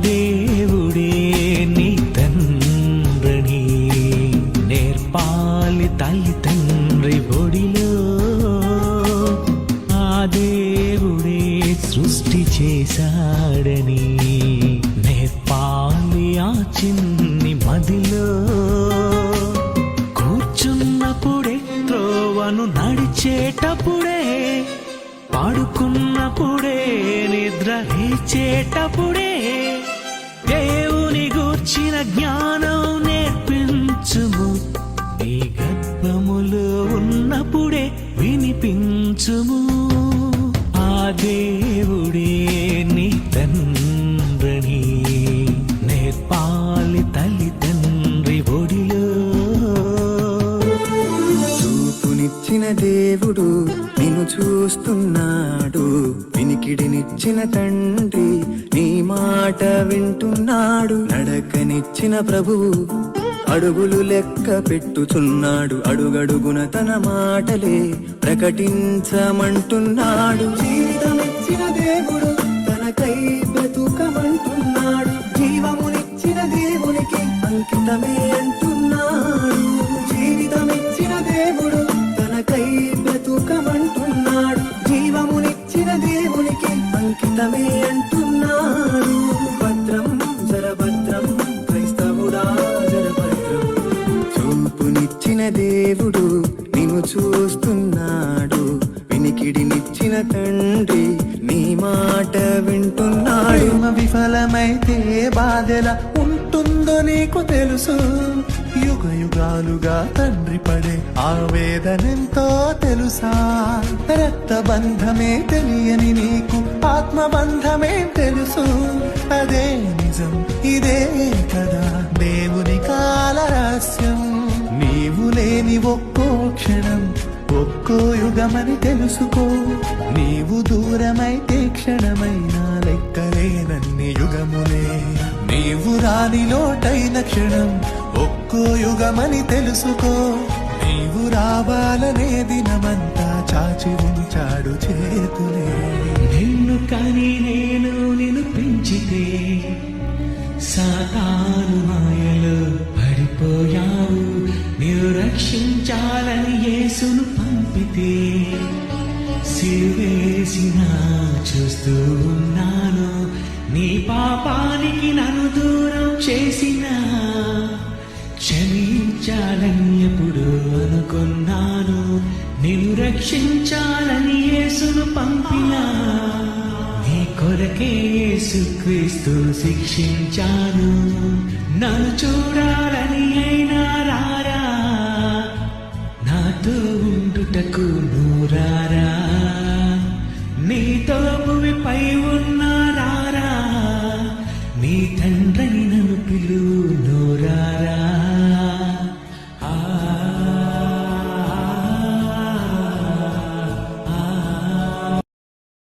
దేవుడే నీ తండ్రిని నేర్పాలి తల్లి తండ్రి ఒడిలో. ఆ దేవుడే సృష్టి చేశాడని నేర్పాలి ఆ చిన్ని మదిలో. కూర్చున్నప్పుడే త్రోవను నడిచేటప్పుడే, పాడుకున్నప్పుడే నిద్ర లేచేటప్పుడే దేవుని గూర్చిన జ్ఞానం నేర్పించుము. నీ గర్భములో ఉన్నప్పుడే వినిపించుము. ఆ దేవుడే నీ తండ్రిని నేర్పాలి తల్లి తండ్రి ఒడిలో. చూపునిచ్చిన దేవుడు నిన్ను చూస్తున్నాడు, వినికిడినిచ్చిన తండ్రి నీ మాట వింటున్నాడు. నడకనిచ్చిన ప్రభువు అడుగులు లెక్క పెట్టుచున్నాడు, అడుగడుగున తన మాటలే ప్రకటించమంటున్నాడు. జీవితమిచ్చిన దేవుడు తనకై బ్రతుకమంటున్నాడు, జీవమునిచ్చిన దేవునికి అంకితమే అంటున్నాడు. జీవితమిచ్చిన దేవుడు తనకై బ్రతుకమంటున్నాడు, జీవమునిచ్చిన దేవునికి అంకితమే అంటున్నాడు. భద్రం జరభద్రం క్రైస్తవుడా జరభద్రం. చూపునిచ్చిన దేవుడు నిన్ను చూస్తున్నాడు, వినికిడినిచ్చిన తండ్రి నీ మాట వింటున్నాడు. విఫలమైతే బాధెలా ఉంటుందో నీకు తెలుసు, యుగ యుగాలుగా తండ్రి పడే ఆవేదనెంతో తెలుసా. రక్త బంధమే తెలియని నీకు ఆత్మబంధమే తెలుసు, అదే నిజం ఇదే కదా దేవుని కాల రహస్యం. నీవు లేని ఒక్కో క్షణం ఒక్కో యుగమని తెలుసుకో, నీవు దూరమైతే క్షణమైనా లెక్కలేనన్ని యుగములే. నీవు రాని లోటైన క్షణం ఒక్కో యుగమని తెలుసుకో, నీవు రావాలనే దినమంతా చాచి ఉంచాడు చేతులే. నిన్ను కని నేను నిన్ను పెంచితే సాతాను మాయలో పడిపోయావు. నీవు రక్షించాలని యేసును పంపితే సిలువేసిన చూస్తూ ఉన్నాను. నీ పాపానికి నన్ను దూరం చేసిన క్షమించాలని ఎప్పుడు అనుకున్నాను. నిన్ను రక్షించాలని యేసును పంపినా, నీ కొరకే యేసుక్రీస్తు శిక్షించాను. నన్ను చూడాలని